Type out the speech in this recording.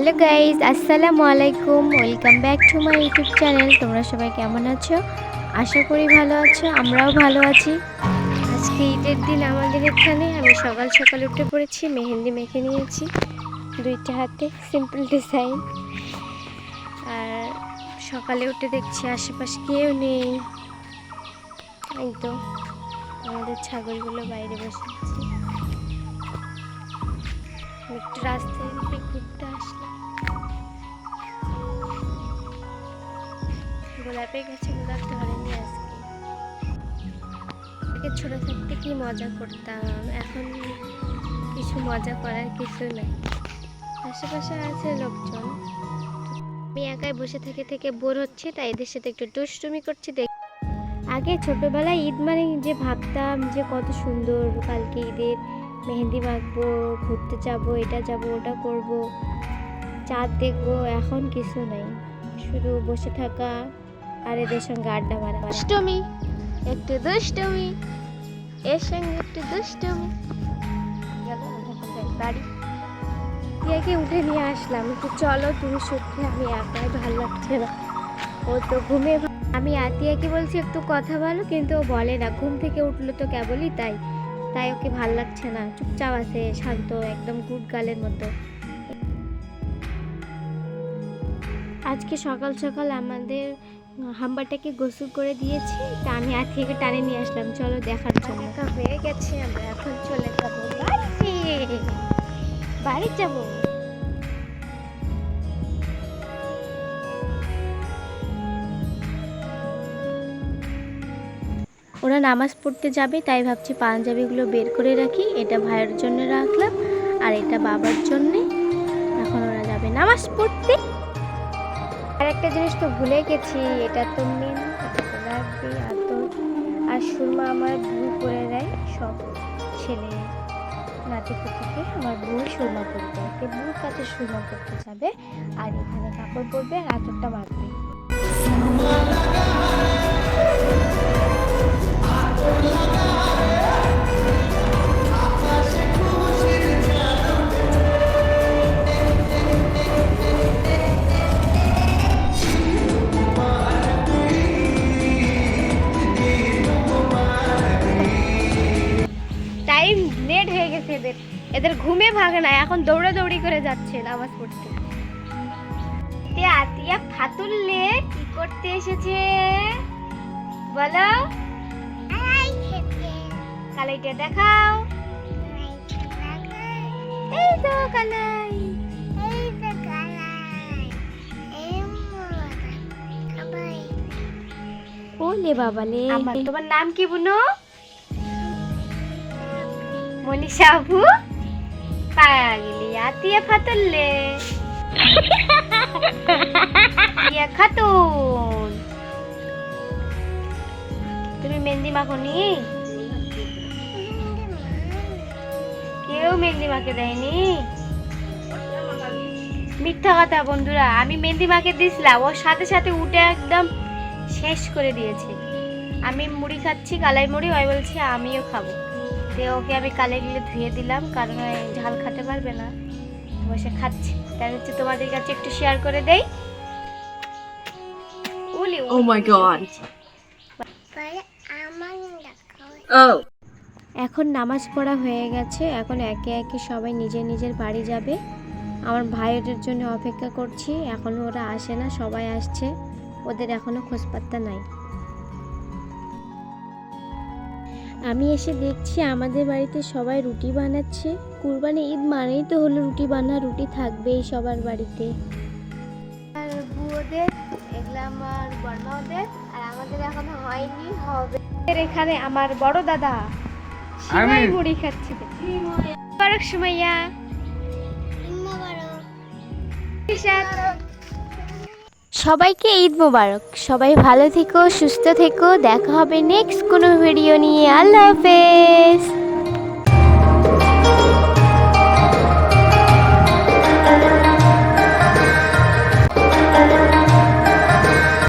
Hello guys, আসসালামু আলাইকুম। Welcome back to my YouTube channel. তোমরা সবাই কেমন আছো? আশা করি ভালো আছো, আমরাও ভালো আছি। আজকে ঈদের দিন আমাদের এখানে আমি সকাল সকাল উঠে পড়েছি, মেহেন্দি মেখে নিয়েছি দুইটা হাতে, সিম্পল ডিজাইন। আর সকালে উঠে দেখছি আশেপাশে কেউ নেই, এই তো আমাদের ছাগলগুলো বাইরে বসে আছে। একটু রাস্তায় ঘুরতে আসলাম, গোলাপে গেছে, গোলাপ ধরেনি আজকে। ছোট থাকতে কি মজা করতাম, এখন কিছু মজা করার কিছু নাই। আশেপাশে আছে লোকজন, আমি একাই বসে থেকে থেকে বোর হচ্ছে, তাই এদের সাথে একটু দুষ্টুমি করছি। আগে ছোটবেলায় ঈদ মানে যে ভাবতাম যে কত সুন্দর, কালকে ঈদের মেহেন্দি মাখবো, ঘুরতে যাবো, এটা যাবো, ওটা করবো, চাঁদ দেখবো। এখন কিছু নাই, শুধু বসে থাকা আর এদের সঙ্গে আড্ডা মারা। দুষ্টুমি, একটু দুষ্টুমি, এর সঙ্গে একটু দুষ্টুমি। বাড়ি টিয়াকে উঠে নিয়ে আসলাম, একটু চলো তুমি সত্যি, আমি একাই ভালো লাগছে না। ও তো ঘুমে, আমি আতিয়াকে বলছি একটু কথা বলো, কিন্তু ও বলে না। ঘুম থেকে উঠলো তো কেবলই, তাই ওকে ভাল লাগছে না, চুপচাপ আছে, শান্ত, একদম গুড গার্লের মতো। আজকে সকাল সকাল আমাদের হাম্বাটাকে গোসল করে দিয়েছি, তা আমি আতিয়াকে টানে নিয়ে আসলাম, চলো দেখার জন্য। হয়ে গেছে, আমরা এখন চলে যাবো বাড়ি যাবো। ওরা নামাজ পড়তে যাবে, তাই ভাবছি পাঞ্জাবিগুলো বের করে রাখি। এটা ভাইয়ের জন্য রাখলাম আর এটা বাবার জন্যে। এখন ওরা যাবে নামাজ পড়তে। আর একটা জিনিস তো ভুলে গেছি, এটা তো মেন, এটা লাগবে। আর সুরমা আমার বউ করে দেয়, সব ছেলে নাতি পুতিকে আমার বউ সুরমা করতে দেয়। বউর কাছে সুরমা করতে যাবে, আর এখানে কাপড় পরবে আর আঁচড়টা মাখবে। টাইম লেট হয়ে গেছে, এদের ঘুমে ভাগে না, এখন দৌড়াদৌড়ি করে যাচ্ছে নামাজ পড়তে। আতিয়া ফাতুল্লে কি করতে এসেছে বলো? কালাইটা দেখাও। এই তো কালাই, ওলে বাবালে। তোমার নাম কি বুনো? মনীষা আপু। পাগলি আতিয়া ফাতুল্লে, আতিয়া খাতুন। তুমি মেহেন্দি মাখোনি? কেউ মেহেন্দি মাখে দেয়নি? মিথ্যা কথা বন্ধুরা, আমি মেহেন্দি মাখে দিয়েছিলাম, ওর সাথে সাথে উঠে একদম শেষ করে দিয়েছে। আমি মুড়ি খাচ্ছি, কালাই মুড়ি, ওই বলছি আমিও খাবো। ওকে আমি কালাইগুলো ধুয়ে দিলাম, কারণ ঝাল খেতে পারবে না, বসে খাচ্ছি। তাই হচ্ছে তোমাদের কাছে একটু শেয়ার করে দেই। Oh my god. এখন নামাজ পড়া হয়ে গেছে, এখন একে একে সবাই নিজের নিজের বাড়ি যাবে। আমার ভাইয়ের জন্য অপেক্ষা করছি, এখনো ওরা আসে না, সবাই আসছে, ওদের এখনো খোঁজপাত্তা নাই। আমি এসে দেখছি আমাদের বাড়িতে সবাই রুটি বানাচ্ছে। কুরবানি ঈদ মানেই তো হলো রুটি বানা, রুটি থাকবেই সবার বাড়িতে। আর বুয়োদের, এগুলো আমার বড়মা ওদের, আর আমাদের এখনো হয়নি, হবে। এখানে আমার বড় দাদা সবাই মুড়ি খাচ্ছে। মুবারক সুমাইয়া, সবাইকে ঈদ মোবারক। সবাই ভালো থেকো, সুস্থ থেকো, দেখা হবে নেক্সট কোনো ভিডিও নিয়ে। আল্লাহ হাফেজ।